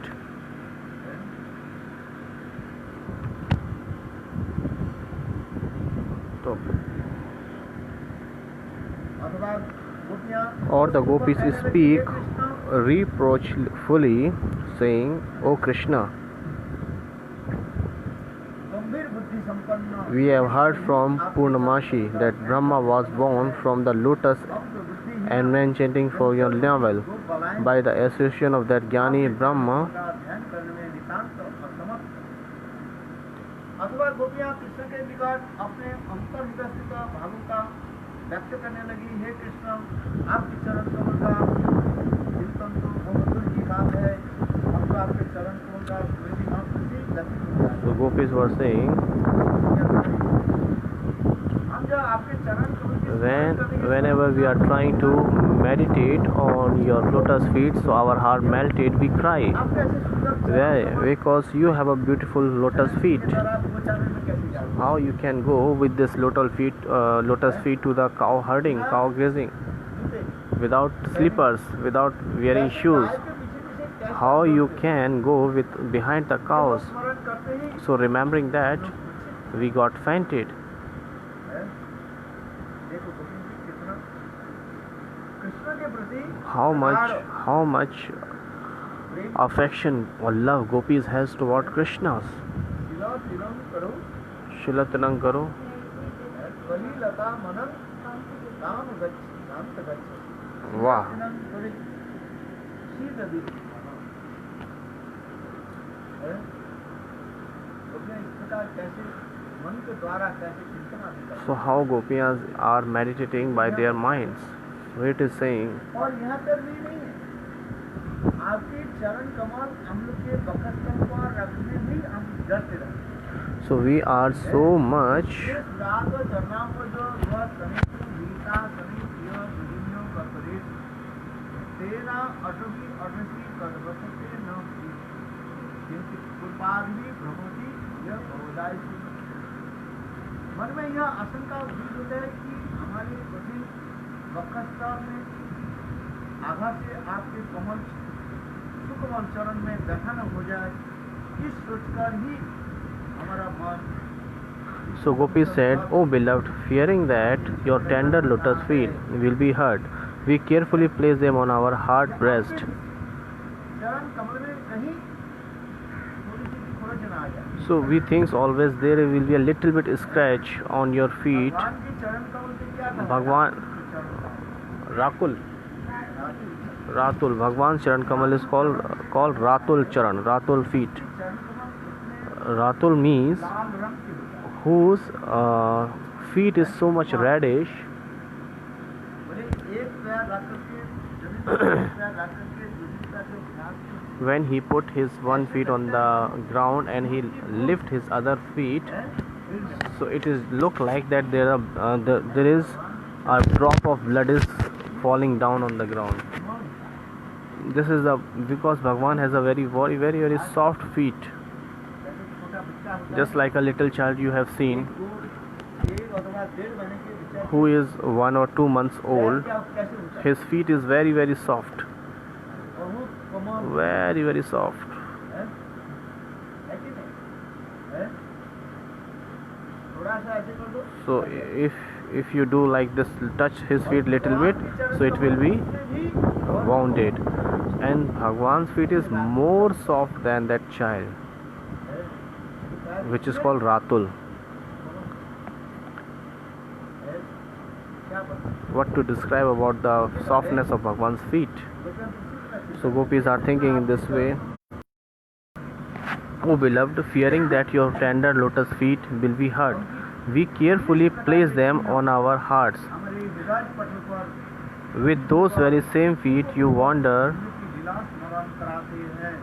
Or the gopis speak reproachfully, saying, O Krishna, we have heard from Purnamashi that Brahma was born from the lotus and men chanting for your navel. By the association of that Jnani Brahma, अथवा गोपियां कृष्ण के निकट अपने अंतर हृदय भावों का व्यक्त करने लगी, हे कृष्ण, आपके चरण कमल का चिंतन तो बहुत दूर की बात है, हम तो आपके चरण कमल का so gopis were saying, whenever we are trying to meditate on your lotus feet, so our heart melted, we cry. Why? Because you have a beautiful lotus feet. How you can go with this lotus feet to the cow herding, cow grazing, without slippers, without wearing shoes? How you can go behind the cows? So remembering that, we got fainted. How much affection or love gopis has toward Krishna. तिरं करो शिलतनं करो कली लता मनन काम गच्छ शांत गच्छ वाह तिरं थोड़ी शीत दी तो इस प्रकार कैसे मन के द्वारा कैसे चिंतन आदि करते So how gopiyas are meditating by their minds. So it is saying, हैं। और यहाँ तक भी नहीं है आपके चरण कमल हम लोग के बखस्तम पर रखने भी हम डरते रहते हैं। so we are so much इस राग चरणा पर जो वह समित गीता समित यह विभिन्नों का प्रदेश तेरा अटोकी अटोसी कदवसते न किंतु पूर्वाधि भ्रमति यह बहुदाय मन में यह आशंका उदित होता है कि हमारे कठिन वक्षस्थल में आघात से आपके कमल सुकमल चरण में बैठा न हो जाए इस सोचकर ही हमारा मन So Gopi said, "O beloved, fearing that your tender lotus feet will be hurt, we carefully place them on our hard breast. चरण कमल में कहीं थोड़ी सी खरोच न आ जाए। So we think always there will be a little bit scratch on your feet." भगवान की चरण कमल से क्या कहना है? Bhagwan Rakul Ratul Bhagwan Charan Kamal is called Ratul Charan, Ratul feet. चरण कमल Ratul means लाल रंग के होता है। whose feet is so much reddish. बोले एक पैर रख के जमीन पर एक पैर रख के दूसरी पैर से उठा के When he put his one feet on the ground and he lift his other feet, so it is look like that there is a drop of blood is falling down on the ground. This is because Bhagwan has a very soft feet, छोटा बच्चा होता just like a little child you have seen है एक अथवा 1.5 महीने के बच्चा who is 1 or 2 months old. क्या कैसे होता है His feet is very soft, बहुत कमल very soft. है कि नहीं है थोड़ा सा ऐसे कर दो So if you do like this, touch his feet little bit, so it will be wounded. And Bhagwan's feet is more soft than that child, which is called Ratul. What to describe about the softness of Bhagwan's feet? So gopis are thinking in this way. O beloved, fearing that your tender lotus feet will be hurt, we carefully place them on our hearts. हमारे विराज पटल पर With those very same feet you wander. की विलास स्मरण कराते हैं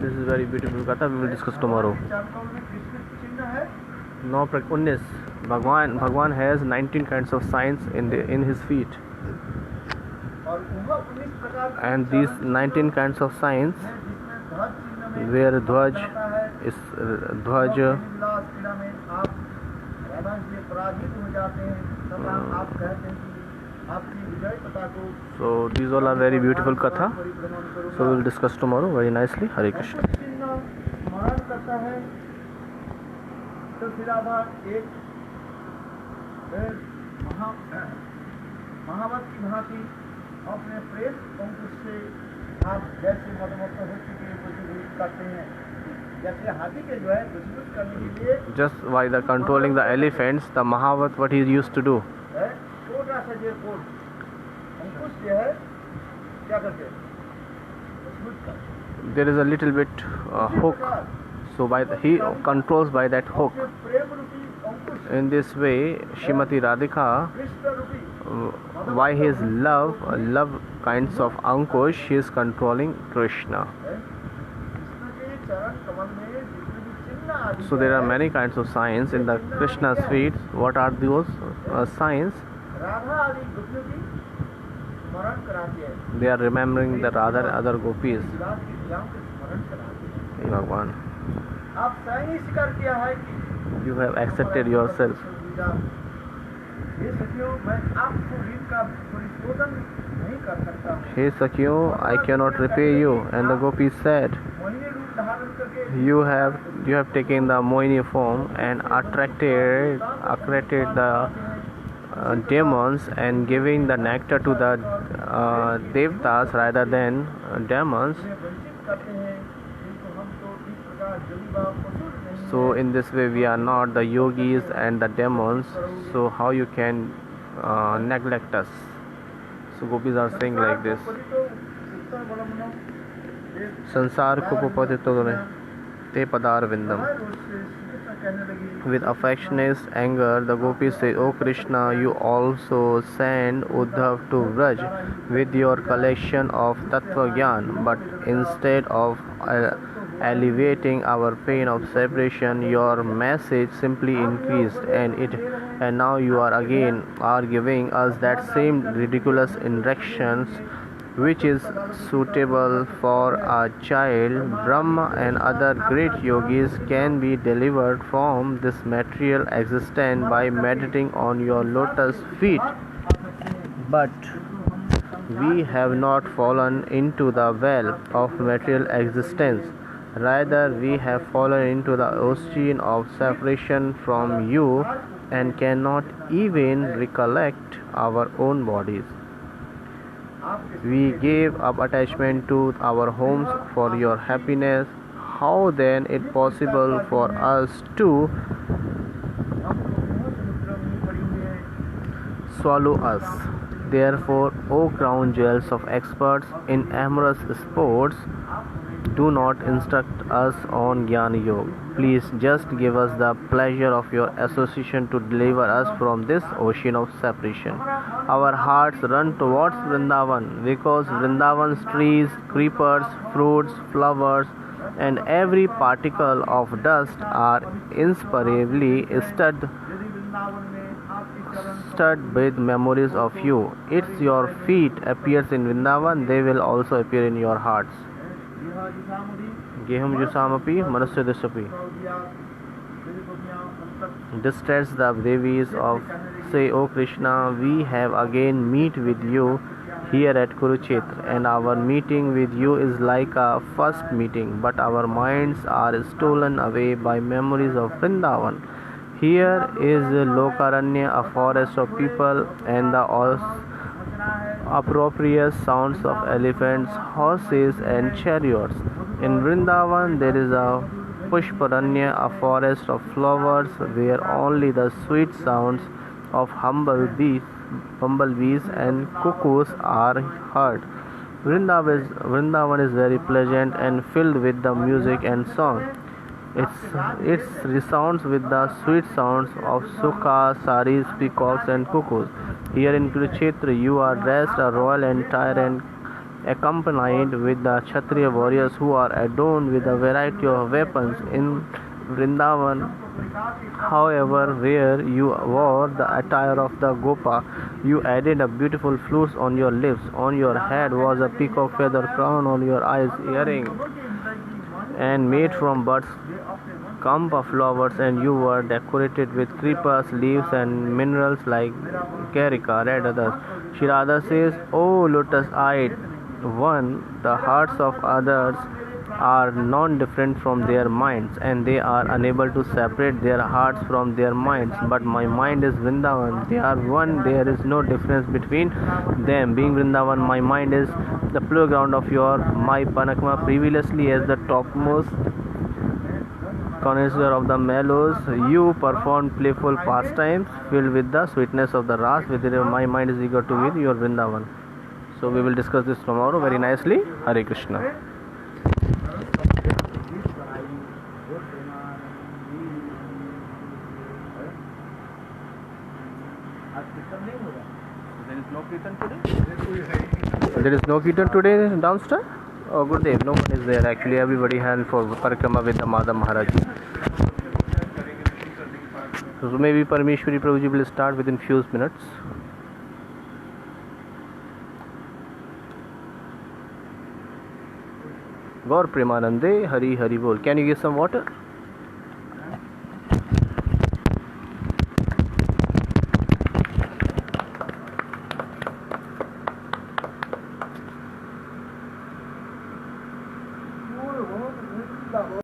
This is very beautiful Katha. We will discuss tomorrow. चरणों में कृष्ण चिन्ह है 19. Bhagwan has 19 kinds of signs in his feet, और वह 19 प्रकार के and these 19 kinds of signs, हैं जिसमें ध्वज चिन्ह में where Dhwaj जाता है is Dhwaj, विलास क्रीड़ा में आप रावण से पराजित हो जाते हैं तथा आप कहते हैं कि आपकी विजय पता को so these all are very beautiful Katha. परिभ्रमण करूंगा। So we will discuss tomorrow very nicely. Hare Krishna. चिन्ह स्मरण करता है तो फिर आधार एक महावत की भांति अपने प्रेम अंकुश से आप जैसे मदमस्त हो चुके बुद्धिभूत करते हैं जैसे हाथी के जो है दुष्कृत करने के लिए Just by the controlling the elephants, the Mahavat, what he used to do, है छोटा सा जो कोट अंकुश जो है क्या करते हैं दुष्कृत करते there is a little bit hook. So he controls by that hook. हैं प्रेम रूपी अंकुश In this way, Shrimati Radhika, Krishna रूपी by his love kinds of Ankush, she is controlling Krishna. Krishna के चरण कमल में जितने भी चिन्ह आदि So there are many kinds of signs in the Krishna's feet. What are those signs? Radha आदि गोपियों की स्मरण कराती है They are remembering the Radha and other gopis. विलास की क्रियाओं के स्मरण कराती है Hey Bhagwan, आप स्वयं ही स्वीकार किया है कि you have accepted yourself. ये सखियों मैं आपको ऋण का परिशोधन नहीं कर सकता हूँ Hey Sakyo, I cannot repay you. And the gopis said, Mohini रूप धारण करके you have taken the Mohini form and attracted the demons and giving the nectar to the devtas rather than demons. So in this way we are not the yogis and the demons, so how you can neglect us? So gopis are saying like this. Sansar kupapatitone te padar vindam. With affectionate anger, the gopis say, "O Krishna, you also send Uddhav to Vraj with your collection of Tattva Gyan, but instead of alleviating our pain of separation, your message simply increased, and now you are giving us that same ridiculous instructions which is suitable for a child. Brahma and other great yogis can be delivered from this material existence by meditating on your lotus feet. But we have not fallen into the well of material existence. Rather, we have fallen into the ocean of separation from you and cannot even recollect our own bodies. We gave up attachment to our homes for your happiness. How then is it possible for us to swallow us? Therefore, O crown jewels of experts in amorous sports, do not instruct us on Jnana Yoga. Please just give us the pleasure of your association to deliver us from this ocean of separation. Our hearts run towards Vrindavan because Vrindavan's trees, creepers, fruits, flowers, and every particle of dust are inseparably studded with memories of you. If your feet appears in Vrindavan, they will also appear in your hearts. Geham Jusamapi, Manasya Dasapi. Distress the Devis of say, O Krishna, we have again meet with you here at Kurukshetra, and our meeting with you is like a first meeting, but our minds are stolen away by memories of Vrindavan. Here is Lokaranya, a forest of people, and the appropriate sounds of elephants, horses, and chariots. In Vrindavan, there is a Pushparanya, a forest of flowers, where only the sweet sounds of bumblebees and cuckoos are heard. Vrindavan is very pleasant and filled with the music and song. It resounds with the sweet sounds of sukha, saris, peacocks, and cuckoos. Here in Kurukshetra, you are dressed a royal attire and accompanied with the Kshatriya warriors who are adorned with a variety of weapons. In Vrindavan, however, where you wore the attire of the Gopa, you added a beautiful flutes on your lips. On your head was a peacock feather crown, on your eyes earring, and made from birds' Kampa flowers, and you were decorated with creepers, leaves, and minerals like carica, red others. Shri Radha says, O lotus-eyed one, the hearts of others are non-different from their minds, and they are unable to separate their hearts from their minds. But my mind is Vrindavan. They are one. There is no difference between them. Being Vrindavan, my mind is the playground of my Panakma. Previously, as the topmost connoisseur of the mellows, you performed playful pastimes filled with the sweetness of the ras. My mind is eager to with your Vrindavan. So we will discuss this tomorrow very nicely. Hare Krishna. There is no Kirtan today downstairs? Oh, good day. No one is there actually. Everybody had for Parikrama with the Madam Maharaj. So maybe Parmeshwari Prabhuji will start within few minutes. Gaur Premanande, Hari Hari Bol. Can you get some water?